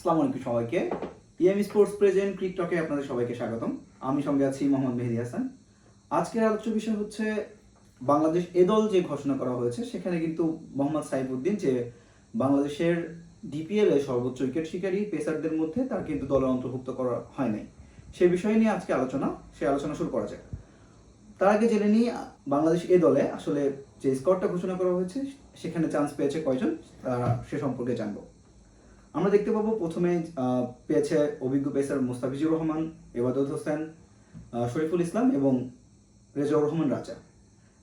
আসসালামু আলাইকুম সবাইকে। ইএমই স্পোর্টস প্রেজেন্ট ক্রিকটকে আপনাদের সবাইকে স্বাগতম। আমি সঙ্গে আছি মোহাম্মদ মেহেদী হাসান। আজকের আলোচ্য বিষয় হচ্ছে বাংলাদেশ এ দল যে ঘোষণা করা হয়েছে সেখানে কিন্তু মোহাম্মদ সাইফুদ্দিন যে বাংলাদেশের ডিপিএল এ সর্বোচ্চ উইকেট শিকারী পেসারদের মধ্যে তার কিন্তু দলে অন্তর্ভুক্ত করা হয় নাই। সেই বিষয় নিয়ে আজকে সেই আলোচনা শুরু করা যাক। তার আগে জেনে নিই বাংলাদেশ এ দলে আসলে যে স্কোয়াডটা ঘোষণা করা হয়েছে সেখানে চান্স পেয়েছে কয়জন সে সম্পর্কে জানবো। আমরা দেখতে পাবো প্রথমে পেয়েছে অভিজ্ঞ পেসার মুস্তাফিজুর রহমান, এবাদত হোসেন, শরীফুল ইসলাম এবং রেজাউর রহমান রাজা।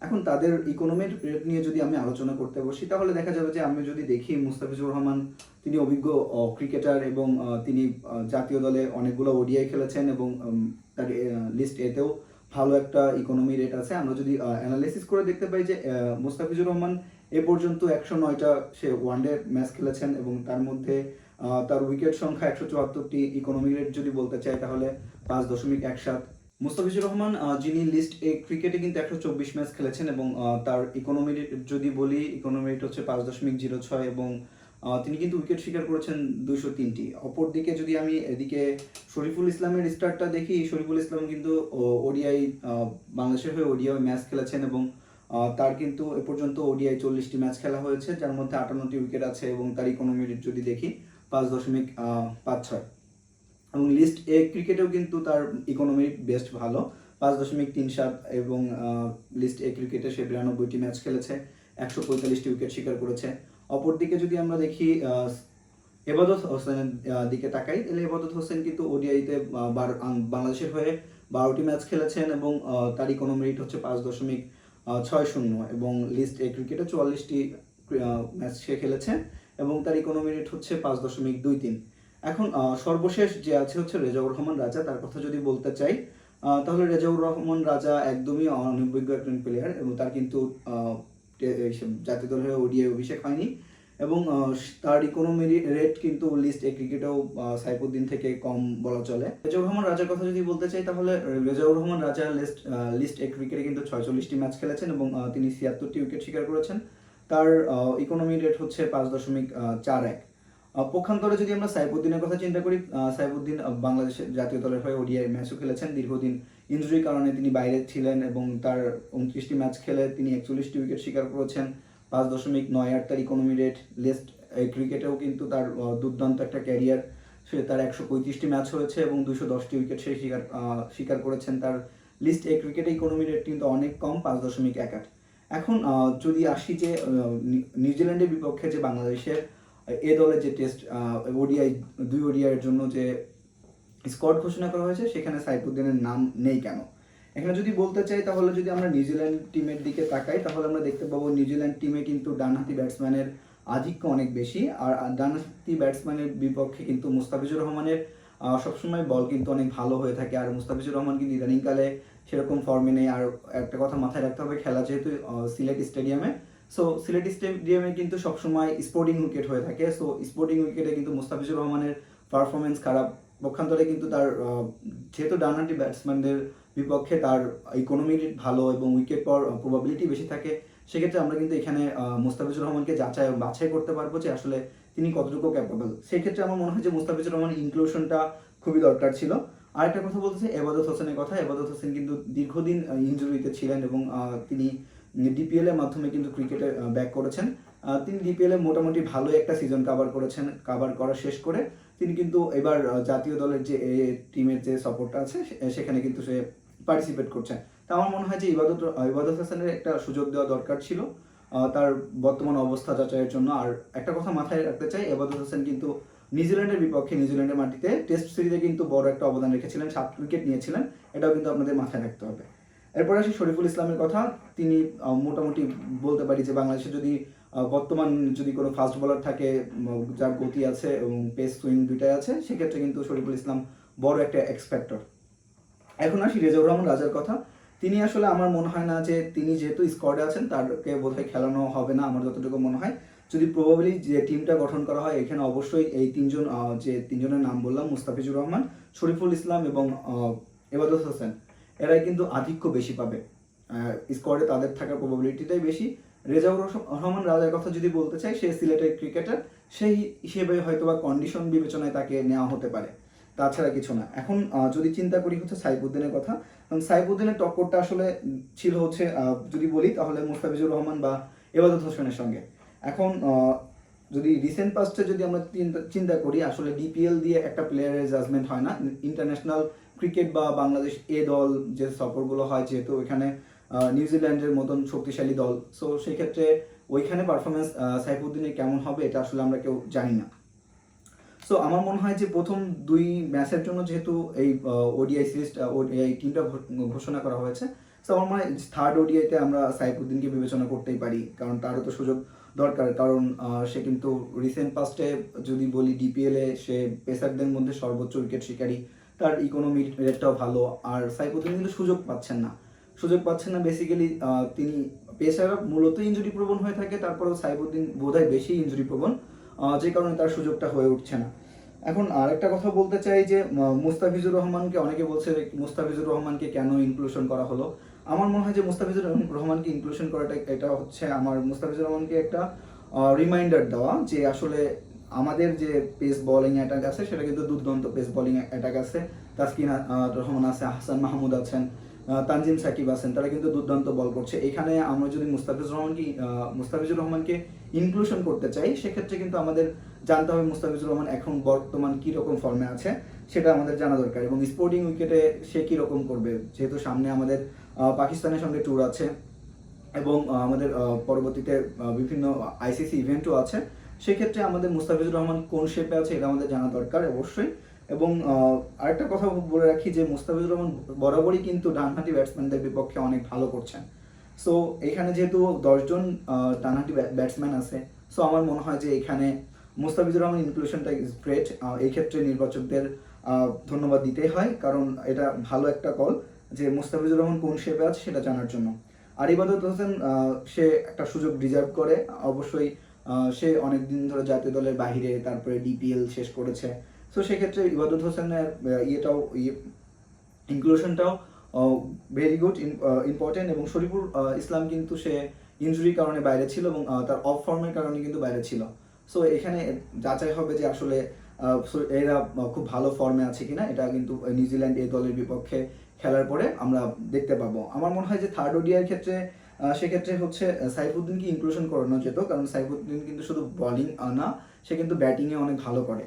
এখন তাদের ইকোনমির রেট নিয়ে যদি আমি আলোচনা করতে বসি তাহলে দেখা যাবে যে আমি যদি দেখি মুস্তাফিজুর রহমান তিনি অভিজ্ঞ ক্রিকেটার এবং তিনি জাতীয় দলে অনেকগুলো ওডিআই খেলেছেন এবং তার লিস্ট এতেও ভালো একটা ইকোনমি রেট আছে। আমরা যদি অ্যানালাইসিস করে দেখতে পাই যে মুস্তাফিজুর রহমান এ পর্যন্ত 109টা সে ওয়ানডে ম্যাচ খেলেছেন এবং তার মধ্যে তার উইকেট সংখ্যা 174টি, ইকোনমি রেট যদি বলতে চাই তাহলে 5.17। মুস্তাফিজুর রহমান যিনি লিস্ট এ ক্রিকেটে কিন্তু 124 ম্যাচ খেলেছেন এবং তার ইকোনমি রেট যদি বলি ইকোনমি রেট হচ্ছে 5.06 এবং তিনি কিন্তু উইকেট শিকার করেছেন 203টি। অপরদিকে যদি আমি এদিকে শরীফুল ইসলামের স্টার্টটা দেখি, শরীফুল ইসলাম কিন্তু ওডিআই বাংলাদেশের হয়ে ওডিআই ম্যাচ খেলেছেন এবং তার কিন্তু এ পর্যন্ত ওডিআই 40টি ম্যাচ খেলা হয়েছে যার মধ্যে 58টি উইকেট আছে এবং তার ইকোনমি রেট যদি দেখি 5.56 এবং লিস্ট এ ক্রিকেটেও কিন্তু তার ইকোনমি বেস্ট ভালো 5.37 এবং লিস্ট এ ক্রিকেটে সে 92টি ম্যাচ খেলেছে, 145টি উইকেট শিকার করেছে। অপরদিকে যদি আমরা দেখি এবাদত হোসেনের দিকে তাকাই তাহলে এবাদত হোসেন কিন্তু ওডিআইতে বাংলাদেশের হয়ে 12টি ম্যাচ খেলেছেন এবং তার ইকোনমি রেট হচ্ছে 5.60 এবং লিস্ট এ ক্রিকেটে 44টি ম্যাচ সে খেলেছে এবং তার ইকোনমি রেট হচ্ছে 5.23। এখন সর্বশেষ যে আছে হচ্ছে রেজাউর রহমান রাজা। তার কথা যদি বলতে চাই তাহলে রেজাউর রহমান রাজা একদমই অনভিজ্ঞ একজন প্লেয়ার এবং তার কিন্তু জাতীয় দলের ওডিআই অভিষেক হয়নি এবং তার ইকোনমি রেট কিন্তু লিস্ট এ ক্রিকেটেও সাইফুদ্দিন থেকে কম বলা চলে। রেজাউর রহমান রাজার কথা যদি বলতে চাই তাহলে রেজাউর রহমান রাজা লিস্ট এ ক্রিকেটে কিন্তু 46টি ম্যাচ খেলেছেন এবং তিনি 76টি উইকেট শিকার করেছেন। তার ইকোনমি রেট হচ্ছে 5.41। পক্ষান্তরে যদি আমরা সাইফুদ্দিনের কথা চিন্তা করি, সাইফুদ্দিন বাংলাদেশের জাতীয় দলের হয়ে ওডিআই ম্যাচও খেলেছেন। দীর্ঘদিন ইনজুরির কারণে তিনি বাইরে ছিলেন এবং তার 29টি ম্যাচ খেলে তিনি 41টি উইকেট শিকার করেছেন, 5.98 তার ইকোনমি রেট। লিস্ট ক্রিকেটেও কিন্তু তার দুর্দান্ত একটা ক্যারিয়ার, সে তার 135টি ম্যাচ হয়েছে এবং 210টি উইকেট সে শিকার করেছেন। তার লিস্ট এ ক্রিকেটে ইকোনমি রেট কিন্তু অনেক কম, 5.18। এখন যদি আসি যে নিউজিল্যান্ডের বিপক্ষে যে বাংলাদেশের এ দলের যে টেস্ট ওডিআই 2 ওডিআইয়ের জন্য যে স্কোয়াড ঘোষণা করা হয়েছে সেখানে সাইফুদ্দিনের নাম নেই কেন? এখানে যদি বলতে চাই তাহলে যদি আমরা নিউজিল্যান্ড টিমের দিকে তাকাই তাহলে আমরা দেখতে পাবো নিউজিল্যান্ড টিমে কিন্তু ডানহাতি ব্যাটসম্যানের আধিক্য অনেক বেশি। আর ডানহাতি ব্যাটসম্যানের বিপক্ষে কিন্তু মুস্তাফিজুর রহমানের সবসময় বল কিন্তু অনেক ভালো হয়ে থাকে। আর মুস্তাফিজুর রহমান কিন্তু ইদানিংকালে সেরকম ফর্মে নেই। আর একটা কথা মাথায় রাখতে হবে, খেলা যেহেতু সিলেট স্টেডিয়ামে, সো সিলেট স্টেডিয়ামে কিন্তু সবসময় স্পোর্টিং উইকেট হয়ে থাকে। সো স্পোর্টিং উইকেটে কিন্তু মুস্তাফিজুর রহমানের পারফরমেন্স খারাপ। পক্ষান্তরে কিন্তু তার যেহেতু ডানহাতি ব্যাটসম্যানদের বিপক্ষে তার ইকোনমি ভালো এবং উইকেট পাওয়ার প্রবাবিলিটি বেশি থাকে, সেক্ষেত্রে আমরা কিন্তু এখানে মুস্তাফিজুর রহমানকে বাছাই করতে পারবো যে আসলে তিনি কতটুকু ক্যাপেবল। সেক্ষেত্রে আমার মনে হয় যে মুস্তাফিজুর রহমান ইনক্লুশনটা খুবই দরকার ছিল। আরেকটা কথা বলতে চাই এবাদত হোসেনের কথা। এবাদত হোসেন কিন্তু দীর্ঘদিন ইনজুরিতে ছিলেন এবং তিনি ডিপিএল এর মাধ্যমে কিন্তু ক্রিকেটে ব্যাক করেছেন। তিনি ডিপিএল এ মোটামুটি ভালো একটা সিজন কাভার করা শেষ করে তিনি কিন্তু এবার জাতীয় দলের যে টিমের যে সাপোর্টটা আছে সেখানে কিন্তু সে পার্টিসিপেট করছে। তা আমার মনে হয় যে ইবাদত হাসানের একটা সুযোগ দেওয়া দরকার ছিল তার বর্তমান অবস্থা যাচাইয়ের জন্য। আর একটা কথা মাথায় রাখতে চাই, ইবাদত হোসেন কিন্তু নিউজিল্যান্ডের বিপক্ষে নিউজিল্যান্ডের মাটিতে টেস্ট সিরিজে কিন্তু বড় একটা অবদান রেখেছিলেন, 7 উইকেট নিয়েছিলেন। এটাও কিন্তু আপনাদের মাথায় রাখতে হবে। এরপর আসি শরীফুল ইসলামের কথা। তিনি মোটামুটি বলতে পারি যে বাংলাদেশে যদি বর্তমান যদি কোনো ফাস্ট বোলার থাকে যার গতি আছে এবং পেস সুইং দুইটাই আছে, সেক্ষেত্রে কিন্তু শরীফুল ইসলাম বড় একটা এক্সপেক্টর। এখন আসি রেজাউর রহমান রাজার কথা। তিনি আসলে আমার মনে হয় না যে তিনি যেহেতু স্কোয়াডে আছেন তারকে বোধহয় খেলানো হবে না আমার যতটুকু মনে হয়। যদি প্রবাবলি যে টিমটা গঠন করা হয় এখানে অবশ্যই এই তিনজনের নাম বললাম, মুস্তাফিজুর রহমান, শরীফুল ইসলাম এবং এবাদত হোসেন, এরাই কিন্তু আধিক্য বেশি পাবে। স্কোয়াডে তাদের থাকার প্রবাবিলিটিটাই বেশি। রেজাউর রহমান রাজার কথা যদি বলতে চাই, সে সিলেটের ক্রিকেটার, সেই হিসেবে হয়তো বা কন্ডিশন বিবেচনায় তাকে নেওয়া হতে পারে, তাছাড়া কিছু না। এখন যদি চিন্তা করি হচ্ছে সাইফুদ্দিনের কথা, কারণ সাইফুদ্দিনের টক্করটা আসলে ছিল হচ্ছে যদি বলি তাহলে মুস্তাফিজুর রহমান বা এবাদত হোসেনের সঙ্গে। এখন যদি রিসেন্ট পাস্টে যদি আমরা চিন্তা করি, আসলে ডিপিএল দিয়ে একটা প্লেয়ারের জাজমেন্ট হয় না। ইন্টারন্যাশনাল ক্রিকেট বা বাংলাদেশ এ দল যে সফরগুলো হয়, যেহেতু এখানে নিউজিল্যান্ডের মতন শক্তিশালী দল, সো সেই ক্ষেত্রে ওইখানে পারফরমেন্স সাইফুদ্দিনের কেমন হবে এটা আসলে আমরা কেউ জানি না। সো আমার মনে হয় যে প্রথম 2 ম্যাচের জন্য যেহেতু এই ওডিআই সিরিজটা এই টিমটা ঘোষণা করা হয়েছে, সো আমার মনে হয় থার্ড ওডিআইতে আমরা সাইফুদ্দিনকে বিবেচনা করতেই পারি, কারণ তারও তো সুযোগ দরকার। কারণ সে কিন্তু রিসেন্ট পাস্টে যদি বলি ডিপিএলে সে পেসারদের মধ্যে সর্বোচ্চ উইকেট শিকারী, তার ইকোনমি রেটটাও ভালো। আর সাইফুদ্দিন কিন্তু সুযোগ পাচ্ছেন না বেসিক্যালি। তিনি পেসার মূলত ইনজুরি প্রবণ হয়ে থাকে, তারপরেও সাইফুদ্দিন বোধহয় বেশি ইনজুরি প্রবণ, যে কারণে তার সুযোগটা হয়ে উঠছে না। এখন আরেকটা কথা বলতে চাই যে মুস্তাফিজুর রহমানকে অনেকে বলছে মুস্তাফিজুর রহমানকে কেন ইনক্লুশন করা হলো। আমার মনে হয় যে মুস্তাফিজুর রহমানকে ইনক্লুশন করাটা এটা হচ্ছে আমার মুস্তাফিজুর রহমানকে একটা রিমাইন্ডার দেওয়া যে আসলে আমাদের যে পেস বোলিং অ্যাটাক আছে সেটা কিন্তু দুর্দান্ত পেস বোলিং অ্যাটাক আছে। তাসকিন রহমান আছে, হাসান মাহমুদ আছেন, তানজিম সাকিব আছেন, তারা কিন্তু দুর্দান্ত বল করছে। এখানে আমরা যদি মুস্তাফিজুর রহমানকে ইনক্লুশন করতে চাই, সেক্ষেত্রে কিন্তু আমাদের জানতে হবে মুস্তাফিজুর রহমান এখন বর্তমান কি রকম ফর্মে আছে সেটা আমাদের জানা দরকার, এবং স্পোর্টিং উইকেটে সে কি রকম করবে, যেহেতু সামনে আমাদের পাকিস্তানের সঙ্গে ট্যুর আছে এবং আমাদের পরবর্তীতে বিভিন্ন আইসিসি ইভেন্টও আছে। সেক্ষেত্রে আমাদের মুস্তাফিজুর রহমান কোন শেপে আছে এটা আমাদের জানা দরকার অবশ্যই। এবং আরেকটা কথা বলে রাখি যে মুস্তাফিজুর রহমান বরাবরই কিন্তু ডানহাতি ব্যাটসম্যানদের বিপক্ষে অনেক ভালো করছেন। সো এখানে যেহেতু 10 জন ডানহাতি ব্যাটসম্যান আছে, সো আমার মনে হয় যে এখানে মুস্তাফিজুর রহমান ইনক্লুশনটা ইজ গ্রেট। এই ক্ষেত্রে নির্বাচকদের ধন্যবাদ দিতেই হয়, কারণ এটা ভালো একটা কল যে মুস্তাফিজুর রহমান কোন শেপে আছে সেটা জানার জন্য। আর ইবাদত হোসেন সে একটা সুযোগ ডিজার্ভ করে অবশ্যই। সে অনেকদিন ধরে জাতীয় দলের বাহিরে, তারপরে ডিপিএল শেষ করেছে। সো সেক্ষেত্রে ইবাদত হোসেনের ইনক্লুশনটাও ভেরি গুড, ইম্পর্টেন্ট। এবং শরীফুল ইসলাম কিন্তু সে ইনজুরির কারণে বাইরে ছিল এবং তার অফ ফর্মের কারণে কিন্তু বাইরে ছিল। সো এখানে যাচাই হবে যে আসলে এরা খুব ভালো ফর্মে আছে কিনা, এটা কিন্তু নিউজিল্যান্ড এই দলের বিপক্ষে খেলার পরে আমরা দেখতে পাবো। আমার মনে হয় যে থার্ড ওডিআইয়ের ক্ষেত্রে সেক্ষেত্রে হচ্ছে সাইফুদ্দিনকে ইনক্লুশন করানো যেত, কারণ সাইফুদ্দিন কিন্তু শুধু বলিং না, সে কিন্তু ব্যাটিংয়ে অনেক ভালো করে।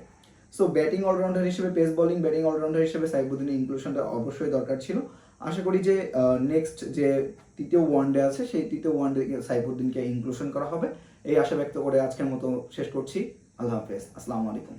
সো ব্যাটিং অলরাউন্ডার হিসেবে, পেস বোলিং ব্যাটিং অলরাউন্ডার হিসেবে সাইফুদ্দিনের ইনক্লুশনটা অবশ্যই দরকার ছিল। আশা করি যে নেক্সট যে তৃতীয় ওয়ানডে আছে সেই তৃতীয় ওয়ানডে সাইফুদ্দিনকে ইনক্লুশন করা হবে, এই আশা ব্যক্ত করে আজকের মতো শেষ করছি। আল্লাহ হাফেজ, আসসালামু আলাইকুম।